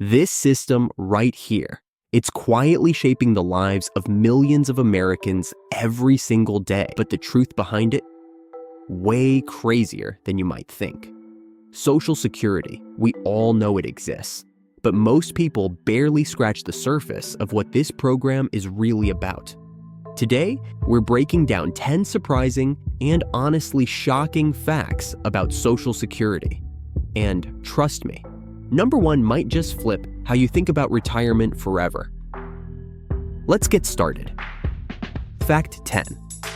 This system right here, it's quietly shaping the lives of millions of Americans every single day. But the truth behind it, way crazier than you might think. Social Security, we all know it exists, but most people barely scratch the surface of what this program is really about. Today, we're breaking down 10 surprising and honestly shocking facts about Social Security. And trust me, number one might just flip how you think about retirement forever. Let's get started. Fact 10.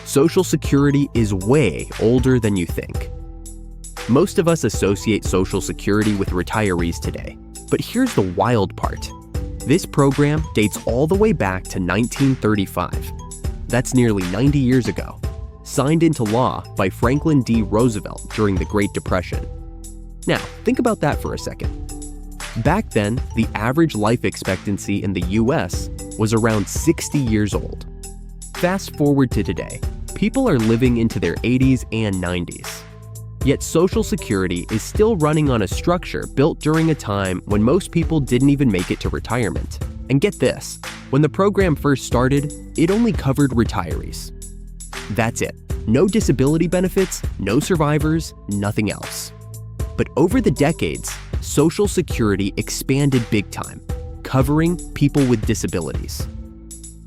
Social Security is way older than you think. Most of us associate Social Security with retirees today, but here's the wild part. This program dates all the way back to 1935. That's nearly 90 years ago, signed into law by Franklin D. Roosevelt during the Great Depression. Now, think about that for a second. Back then, the average life expectancy in the US was around 60 years old. Fast forward to today, people are living into their 80s and 90s. Yet Social Security is still running on a structure built during a time when most people didn't even make it to retirement. And get this, when the program first started, it only covered retirees. That's it. No disability benefits, no survivors, nothing else. But over the decades, Social Security expanded big time, covering people with disabilities,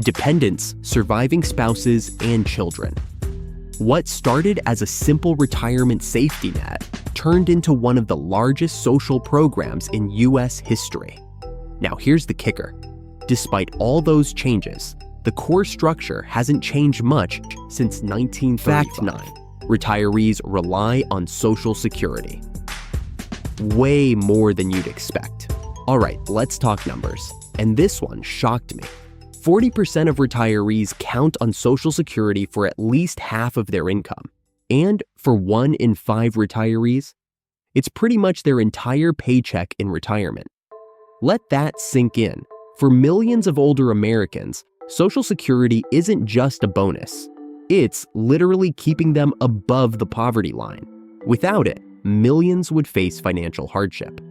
dependents, surviving spouses, and children. What started as a simple retirement safety net turned into one of the largest social programs in US history. Now here's the kicker. Despite all those changes, the core structure hasn't changed much since 1935. Fact 9. Retirees rely on Social Security. Way more than you'd expect. All right, let's talk numbers. And this one shocked me. 40% of retirees count on Social Security for at least half of their income. And for 1 in 5 retirees, it's pretty much their entire paycheck in retirement. Let that sink in. For millions of older Americans, Social Security isn't just a bonus. It's literally keeping them above the poverty line. Without it, millions would face financial hardship.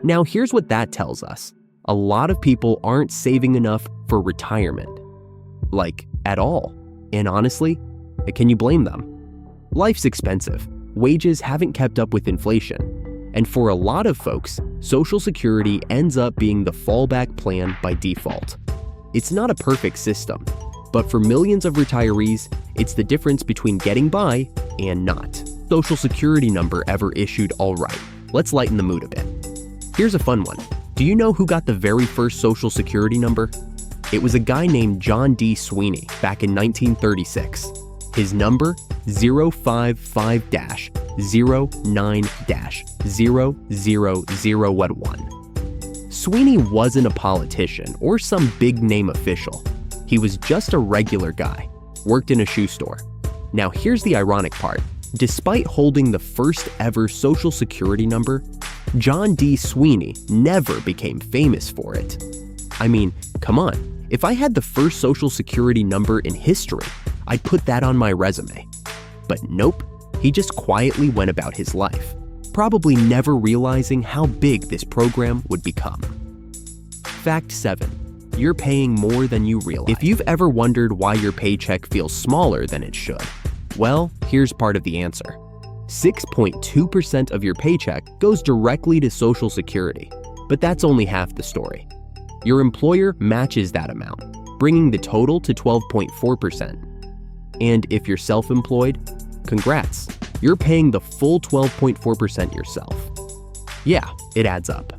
Now here's what that tells us. A lot of people aren't saving enough for retirement. Like, at all. And honestly, can you blame them? Life's expensive. Wages haven't kept up with inflation. And for a lot of folks, Social Security ends up being the fallback plan by default. It's not a perfect system, but for millions of retirees, it's the difference between getting by and not. Social Security number ever issued all right. Let's lighten the mood a bit. Here's a fun one. Do you know who got the very first Social Security number? It was a guy named John D. Sweeney back in 1936. His number, 055-09-00011. Sweeney wasn't a politician or some big-name official. He was just a regular guy, worked in a shoe store. Now here's the ironic part. Despite holding the first ever Social Security number, John D. Sweeney never became famous for it. I mean, come on, if I had the first Social Security number in history, I'd put that on my resume. But nope, he just quietly went about his life, probably never realizing how big this program would become. Fact 7. You're paying more than you realize. If you've ever wondered why your paycheck feels smaller than it should, well, here's part of the answer. 6.2% of your paycheck goes directly to Social Security, but that's only half the story. Your employer matches that amount, bringing the total to 12.4%. And if you're self-employed, congrats, you're paying the full 12.4% yourself. Yeah, it adds up.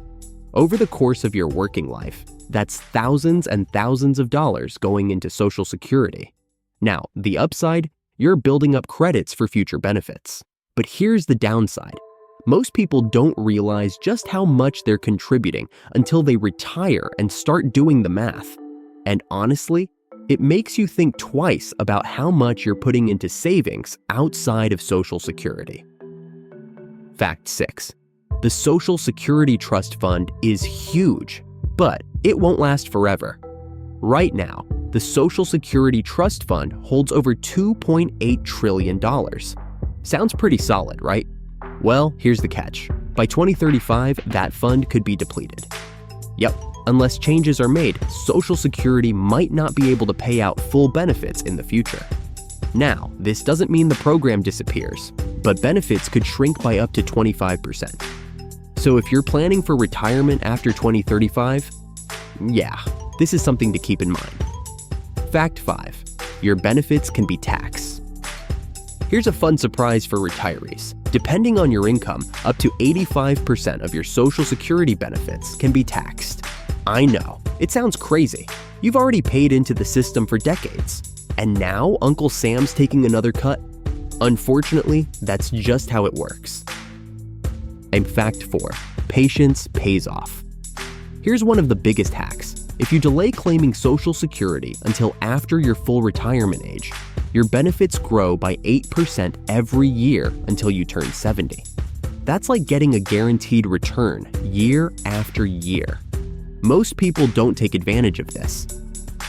Over the course of your working life, that's thousands and thousands of dollars going into Social Security. Now, the upside, you're building up credits for future benefits. But here's the downside. Most people don't realize just how much they're contributing until they retire and start doing the math. And honestly, it makes you think twice about how much you're putting into savings outside of Social Security. Fact 6. The Social Security Trust Fund is huge, but it won't last forever. Right now, the Social Security Trust Fund holds over $2.8 trillion. Sounds pretty solid, right? Well, here's the catch. By 2035, that fund could be depleted. Yep, unless changes are made, Social Security might not be able to pay out full benefits in the future. Now, this doesn't mean the program disappears, but benefits could shrink by up to 25%. So if you're planning for retirement after 2035, yeah, this is something to keep in mind. Fact 5. Your benefits can be taxed. Here's a fun surprise for retirees. Depending on your income, up to 85% of your Social Security benefits can be taxed. I know, it sounds crazy. You've already paid into the system for decades. And now Uncle Sam's taking another cut? Unfortunately, that's just how it works. And fact 4. Patience pays off. Here's one of the biggest hacks. If you delay claiming Social Security until after your full retirement age, your benefits grow by 8% every year until you turn 70. That's like getting a guaranteed return year after year. Most people don't take advantage of this,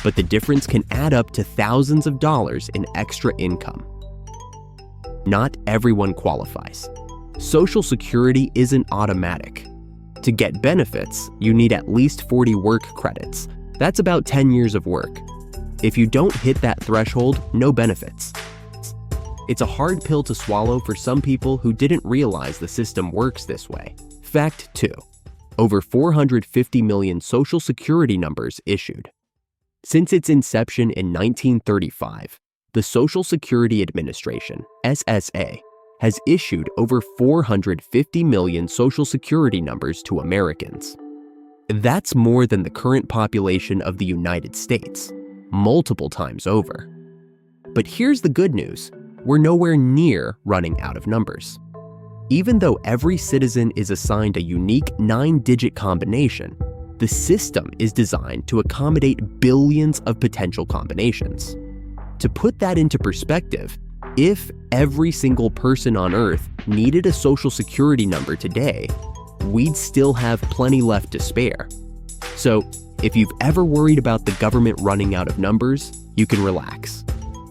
but the difference can add up to thousands of dollars in extra income. Not everyone qualifies. Social Security isn't automatic. To get benefits, you need at least 40 work credits. That's about 10 years of work. If you don't hit that threshold, no benefits. It's a hard pill to swallow for some people who didn't realize the system works this way. Fact 2. Over 450 million Social Security numbers issued. Since its inception in 1935, the Social Security Administration, SSA, has issued over 450 million Social Security numbers to Americans. That's more than the current population of the United States, multiple times over. But here's the good news. We're nowhere near running out of numbers. Even though every citizen is assigned a unique 9-digit combination, the system is designed to accommodate billions of potential combinations. To put that into perspective, if every single person on Earth needed a Social Security number today, we'd still have plenty left to spare. So, if you've ever worried about the government running out of numbers, you can relax.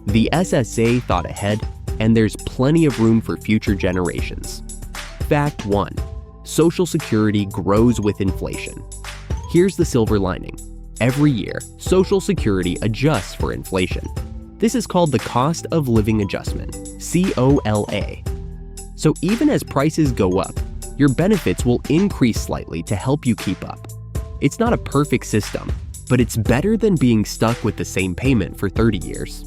The SSA thought ahead, and there's plenty of room for future generations. Fact 1. Social Security grows with inflation. Here's the silver lining. Every year, Social Security adjusts for inflation. This is called the Cost of Living Adjustment, COLA. So even as prices go up, your benefits will increase slightly to help you keep up. It's not a perfect system, but it's better than being stuck with the same payment for 30 years.